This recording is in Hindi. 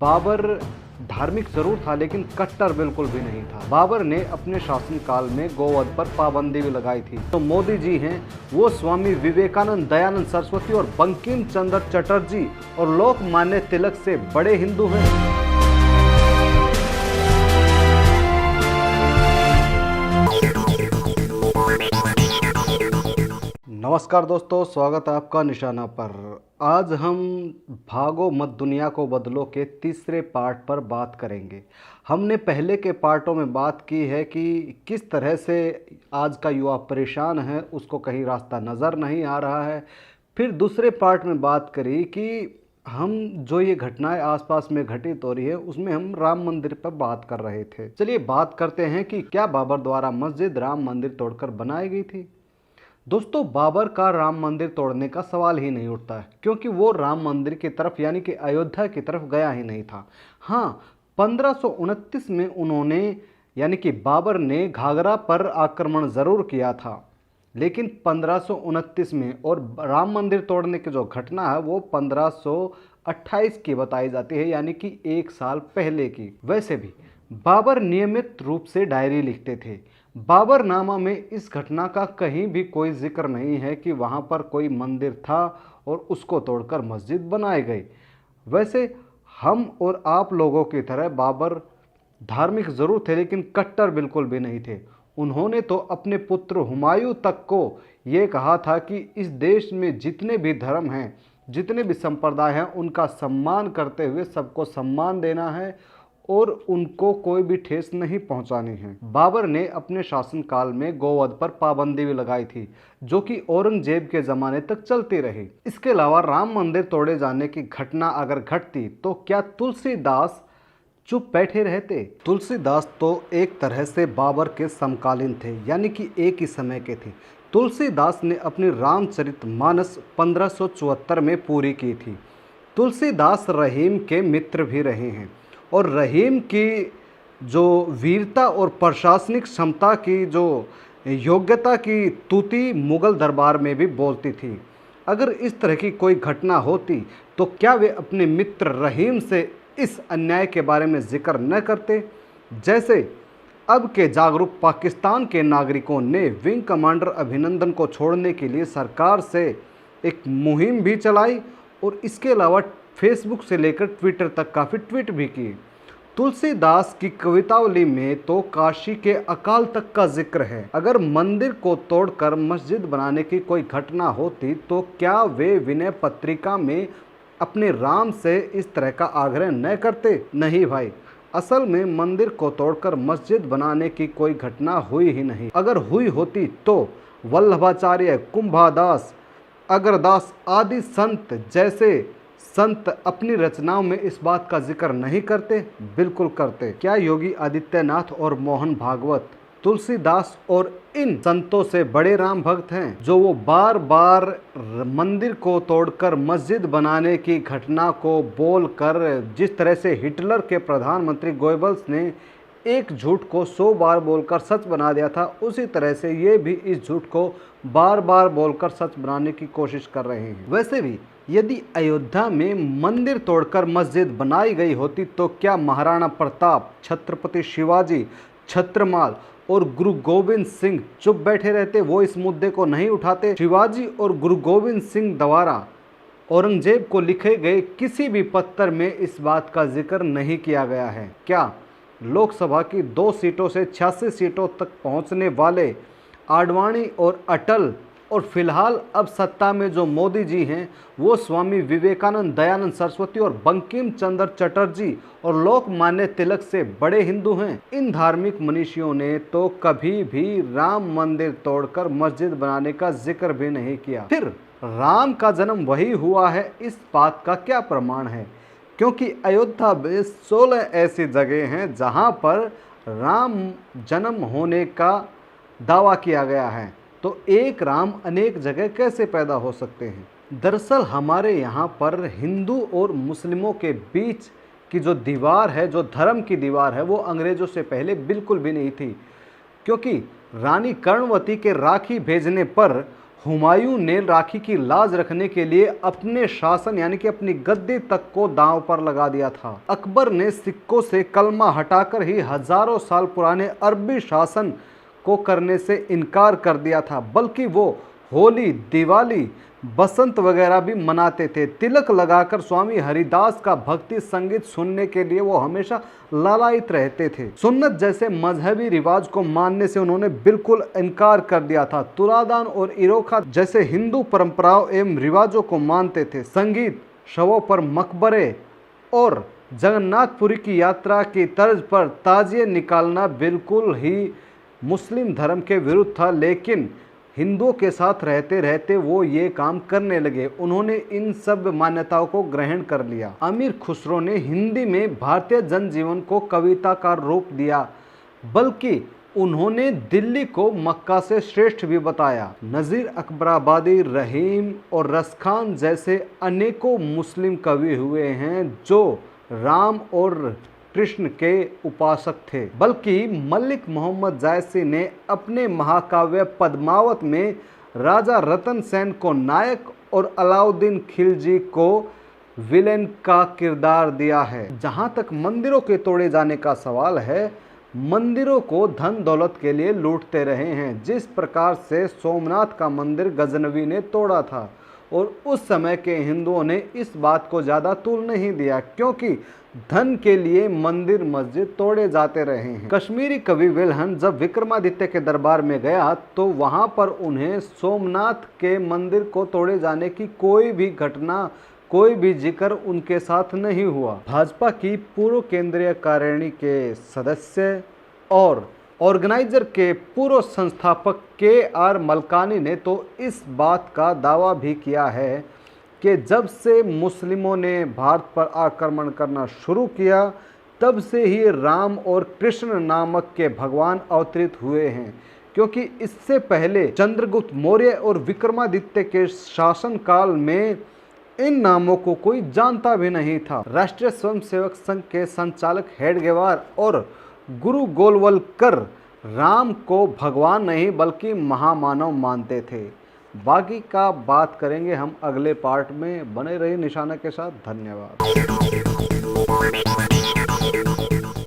बाबर धार्मिक जरूर था लेकिन कट्टर बिल्कुल भी नहीं था। बाबर ने अपने शासनकाल में गोवध पर पाबंदी भी लगाई थी। तो मोदी जी हैं वो स्वामी विवेकानंद, दयानंद सरस्वती और बंकिम चंद्र चटर्जी और लोकमान्य तिलक से बड़े हिंदू हैं। नमस्कार दोस्तों, स्वागत है आपका निशाना पर। आज हम भागो मत दुनिया को बदलो के तीसरे पार्ट पर बात करेंगे। हमने पहले के पार्टों में बात की है कि किस तरह से आज का युवा परेशान है, उसको कहीं रास्ता नज़र नहीं आ रहा है। फिर दूसरे पार्ट में बात करी कि हम जो ये घटनाएं आसपास में घटित हो रही है उसमें हम राम मंदिर पर बात कर रहे थे। चलिए बात करते हैं कि क्या बाबर द्वारा मस्जिद राम मंदिर तोड़कर बनाई गई थी। दोस्तों, बाबर का राम मंदिर तोड़ने का सवाल ही नहीं उठता है, क्योंकि वो राम मंदिर की तरफ यानी कि अयोध्या की तरफ गया ही नहीं था। हाँ, 1529 में उन्होंने यानी कि बाबर ने घाघरा पर आक्रमण ज़रूर किया था, लेकिन 1529 में, और राम मंदिर तोड़ने की जो घटना है वो 1528 की बताई जाती है, यानी कि एक साल पहले की। वैसे भी बाबर नियमित रूप से डायरी लिखते थे। बाबरनामा में इस घटना का कहीं भी कोई जिक्र नहीं है कि वहाँ पर कोई मंदिर था और उसको तोड़कर मस्जिद बनाए गई। वैसे हम और आप लोगों की तरह बाबर धार्मिक ज़रूर थे लेकिन कट्टर बिल्कुल भी नहीं थे। उन्होंने तो अपने पुत्र हुमायूं तक को ये कहा था कि इस देश में जितने भी धर्म हैं, जितने भी संप्रदाय हैं, उनका सम्मान करते हुए सबको सम्मान देना है और उनको कोई भी ठेस नहीं पहुंचानी है। बाबर ने अपने शासनकाल में गोवध पर पाबंदी भी लगाई थी, जो कि औरंगजेब के ज़माने तक चलती रही। इसके अलावा राम मंदिर तोड़े जाने की घटना अगर घटती तो क्या तुलसीदास चुप बैठे रहते? तुलसीदास तो एक तरह से बाबर के समकालीन थे, यानी कि एक ही समय के थे। तुलसीदास ने अपनी रामचरितमानस 1574 में पूरी की थी। तुलसीदास रहीम के मित्र भी रहे हैं और रहीम की जो वीरता और प्रशासनिक क्षमता की जो योग्यता की तूती मुगल दरबार में भी बोलती थी। अगर इस तरह की कोई घटना होती तो क्या वे अपने मित्र रहीम से इस अन्याय के बारे में जिक्र न करते? जैसे अब के जागरूक पाकिस्तान के नागरिकों ने विंग कमांडर अभिनंदन को छोड़ने के लिए सरकार से एक मुहिम भी चलाई और इसके अलावा फेसबुक से लेकर ट्विटर तक काफ़ी ट्वीट भी किए। तुलसीदास की कवितावली में तो काशी के अकाल तक का जिक्र है। अगर मंदिर को तोड़कर मस्जिद बनाने की कोई घटना होती तो क्या वे विनय पत्रिका में अपने राम से इस तरह का आग्रह न करते? नहीं भाई, असल में मंदिर को तोड़कर मस्जिद बनाने की कोई घटना हुई ही नहीं। अगर हुई होती तो वल्लभाचार्य, कुंभादास, अगरदास आदि संत जैसे संत अपनी रचनाओं में इस बात का जिक्र नहीं करते? बिल्कुल करते। क्या योगी आदित्यनाथ और मोहन भागवत तुलसीदास और इन संतों से बड़े राम भक्त हैं, जो वो बार बार मंदिर को तोड़कर मस्जिद बनाने की घटना को बोलकर, जिस तरह से हिटलर के प्रधानमंत्री गोएबल्स ने एक झूठ को 100 बार बोलकर सच बना दिया था, उसी तरह से ये भी इस झूठ को बार बार बोलकर सच बनाने की कोशिश कर रहे हैं। वैसे भी यदि अयोध्या में मंदिर तोड़कर मस्जिद बनाई गई होती तो क्या महाराणा प्रताप, छत्रपति शिवाजी, छत्रमाल और गुरु गोविंद सिंह चुप बैठे रहते? वो इस मुद्दे को नहीं उठाते? शिवाजी और गुरु गोविंद सिंह द्वारा औरंगजेब को लिखे गए किसी भी पत्र में इस बात का जिक्र नहीं किया गया है। क्या लोकसभा की 2 सीटों से 86 सीटों तक पहुंचने वाले आडवाणी और अटल, और फिलहाल अब सत्ता में जो मोदी जी हैं वो स्वामी विवेकानंद, दयानंद सरस्वती और बंकिम चंद्र चटर्जी और लोकमान्य तिलक से बड़े हिंदू हैं? इन धार्मिक मनीषियों ने तो कभी भी राम मंदिर तोड़कर मस्जिद बनाने का जिक्र भी नहीं किया। फिर राम का जन्म वही हुआ है, इस बात का क्या प्रमाण है? क्योंकि अयोध्या में 16 ऐसी जगह हैं जहां पर राम जन्म होने का दावा किया गया है, तो एक राम अनेक जगह कैसे पैदा हो सकते हैं? दरअसल हमारे यहाँ पर हिंदू और मुस्लिमों के बीच की जो दीवार है, जो धर्म की दीवार है, वो अंग्रेज़ों से पहले बिल्कुल भी नहीं थी, क्योंकि रानी कर्णवती के राखी भेजने पर हुमायूं ने राखी की लाज रखने के लिए अपने शासन यानी कि अपनी गद्दी तक को दांव पर लगा दिया था। अकबर ने सिक्कों से कलमा हटाकर ही हजारों साल पुराने अरबी शासन को करने से इनकार कर दिया था, बल्कि वो होली, दिवाली, बसंत वगैरह भी मनाते थे। तिलक लगाकर स्वामी हरिदास का भक्ति संगीत सुनने के लिए वो हमेशा लालायित रहते थे। सुन्नत जैसे मजहबी रिवाज को मानने से उन्होंने बिल्कुल इनकार कर दिया था। तुलादान और इरोखा जैसे हिंदू परंपराओं एवं रिवाजों को मानते थे। संगीत, शवों पर मकबरे और जगन्नाथपुरी की यात्रा की तर्ज पर ताजिए निकालना बिल्कुल ही मुस्लिम धर्म के विरुद्ध था, लेकिन हिंदुओं के साथ रहते रहते वो ये काम करने लगे। उन्होंने इन सब मान्यताओं को ग्रहण कर लिया। अमीर खुसरो ने हिंदी में भारतीय जनजीवन को कविता का रूप दिया, बल्कि उन्होंने दिल्ली को मक्का से श्रेष्ठ भी बताया। नज़ीर अकबराबादी, रहीम और रसखान जैसे अनेकों मुस्लिम कवि हुए हैं जो राम और कृष्ण के उपासक थे। बल्कि मलिक मोहम्मद जायसी ने अपने महाकाव्य पद्मावत में राजा रतन सेन को नायक और अलाउद्दीन खिलजी को विलेन का किरदार दिया है। जहां तक मंदिरों के तोड़े जाने का सवाल है, मंदिरों को धन दौलत के लिए लूटते रहे हैं। जिस प्रकार से सोमनाथ का मंदिर गजनवी ने तोड़ा था, और उस समय के हिंदुओं ने इस बात को ज़्यादा तूल नहीं दिया, क्योंकि धन के लिए मंदिर मस्जिद तोड़े जाते रहे हैं। कश्मीरी कवि विल्हन जब विक्रमादित्य के दरबार में गया तो वहां पर उन्हें सोमनाथ के मंदिर को तोड़े जाने की कोई भी घटना, कोई भी जिक्र उनके साथ नहीं हुआ। भाजपा की पूर्व केंद्रीय कार्यकारिणी के सदस्य और ऑर्गेनाइजर के पूर्व संस्थापक के.आर. मलकानी ने तो इस बात का दावा भी किया है कि जब से मुस्लिमों ने भारत पर आक्रमण करना शुरू किया, तब से ही राम और कृष्ण नामक के भगवान अवतरित हुए हैं, क्योंकि इससे पहले चंद्रगुप्त मौर्य और विक्रमादित्य के शासनकाल में इन नामों को कोई जानता भी नहीं था। राष्ट्रीय स्वयंसेवक संघ के संचालक हेडगेवार और गुरु गोलवलकर राम को भगवान नहीं बल्कि महामानव मानते थे। बाकी का बात करेंगे हम अगले पार्ट में। बने रहिए निशाना के साथ। धन्यवाद।